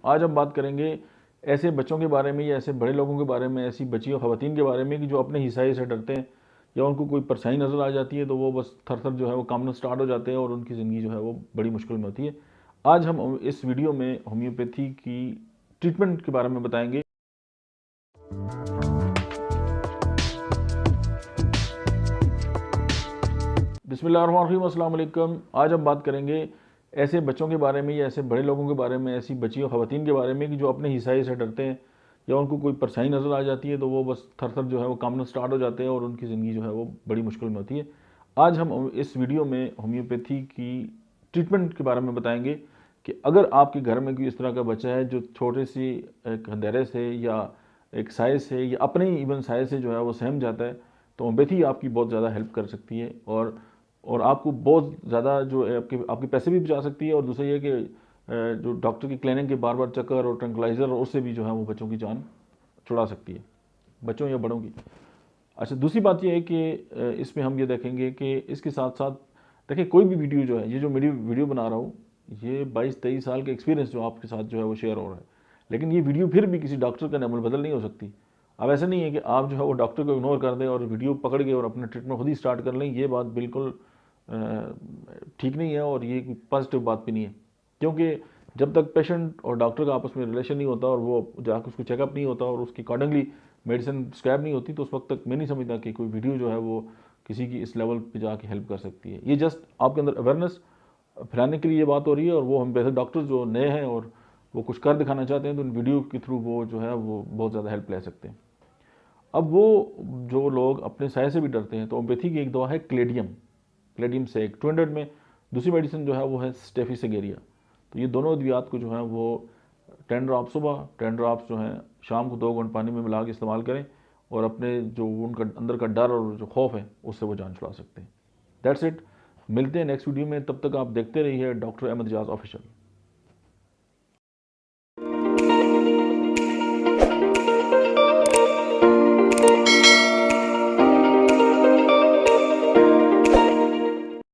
आज हम बात करेंगे ऐसे बच्चों के बारे में या ऐसे बड़े लोगों के बारे में, ऐसी बच्चियों खवातीन के बारे में कि जो अपने हिसाई से डरते हैं या उनको कोई परेशानी नज़र आ जाती है तो वो बस थर थर जो है वो कांपना स्टार्ट हो जाते हैं और उनकी ज़िंदगी जो है वो बड़ी मुश्किल में होती है। आज हम इस वीडियो में होम्योपैथी की ट्रीटमेंट के बारे में बताएंगे। बिस्मिल्लाहिर्रहमानिर्रहीम, अस्सलाम वालेकुम। आज हम बात करेंगे ऐसे बच्चों के बारे में या ऐसे बड़े लोगों के बारे में, ऐसी बच्चियों खवातीन के बारे में कि जो अपने हिसाई से डरते हैं या उनको कोई परेशानी नज़र आ जाती है तो वो बस थर थर जो है वो कांपना स्टार्ट हो जाते हैं और उनकी ज़िंदगी जो है वो बड़ी मुश्किल में होती है। आज हम इस वीडियो में होम्योपैथी की ट्रीटमेंट के बारे में बताएंगे कि अगर आपके घर में कोई इस तरह का बच्चा है जो छोटे सी एक अंधेरे से या एक साइज से या अपने ही इवन साइज से जो है वो सहम जाता है तो होम्योपैथी आपकी बहुत ज़्यादा हेल्प कर सकती है और आपको बहुत ज़्यादा जो है आपके पैसे भी बचा सकती है। और दूसरा ये कि जो डॉक्टर की क्लिनिक के बार बार चक्कर और ट्रंकलाइज़र और उससे भी जो है वो बच्चों की जान छुड़ा सकती है, बच्चों या बड़ों की। अच्छा, दूसरी बात ये है कि इसमें हम ये देखेंगे कि इसके साथ साथ देखिए कोई भी वीडियो जो है, ये जो वीडियो बना रहा हूँ, ये 22-23 साल का एक्सपीरियंस जो आपके साथ जो है वो शेयर हो रहा है, लेकिन ये वीडियो फिर भी किसी डॉक्टर का अमल बदल नहीं हो सकती। अब ऐसा नहीं है कि आप जो है वो डॉक्टर को इग्नोर कर दें और वीडियो पकड़ के और अपना ट्रीटमेंट खुद ही स्टार्ट कर लें। ये बात बिल्कुल ठीक नहीं है और ये पॉजिटिव बात भी नहीं है, क्योंकि जब तक पेशेंट और डॉक्टर का आपस में रिलेशन नहीं होता और वो जाकर उसको चेकअप नहीं होता और उसकी अकॉर्डिंगली मेडिसिन स्क्रैब नहीं होती तो उस वक्त तक मैं नहीं समझता कि कोई वीडियो जो है वो किसी की इस लेवल पे जाके हेल्प कर सकती है। ये जस्ट आपके अंदर अवेयरनेस फैलाने के लिए ये बात हो रही है और वो हम बेहतर डॉक्टर जो नए हैं और वो कुछ कर दिखाना चाहते हैं तो इन वीडियो के थ्रू वो जो है वो बहुत ज़्यादा हेल्प ले सकते हैं। अब वो जो लोग अपने साय से भी डरते हैं तो होम्योपैथी की एक दवा है क्लेडियम, क्लेडियम से एक 200 में। दूसरी मेडिसिन जो है वो है स्टेफिसेगेरिया। तो ये दोनों अद्वियात को जो है वो 10 ड्रॉप सुबह, 10 ड्रॉप्स जो हैं शाम को 2 घंटे पानी में मिला के इस्तेमाल करें और अपने जो उनका अंदर का डर और जो खौफ है उससे वो जान छुड़ा सकते हैं। That's it. मिलते हैं नेक्स्ट वीडियो में, तब तक आप देखते रहिए डॉक्टर अहमद इजाज़ ऑफिशियल।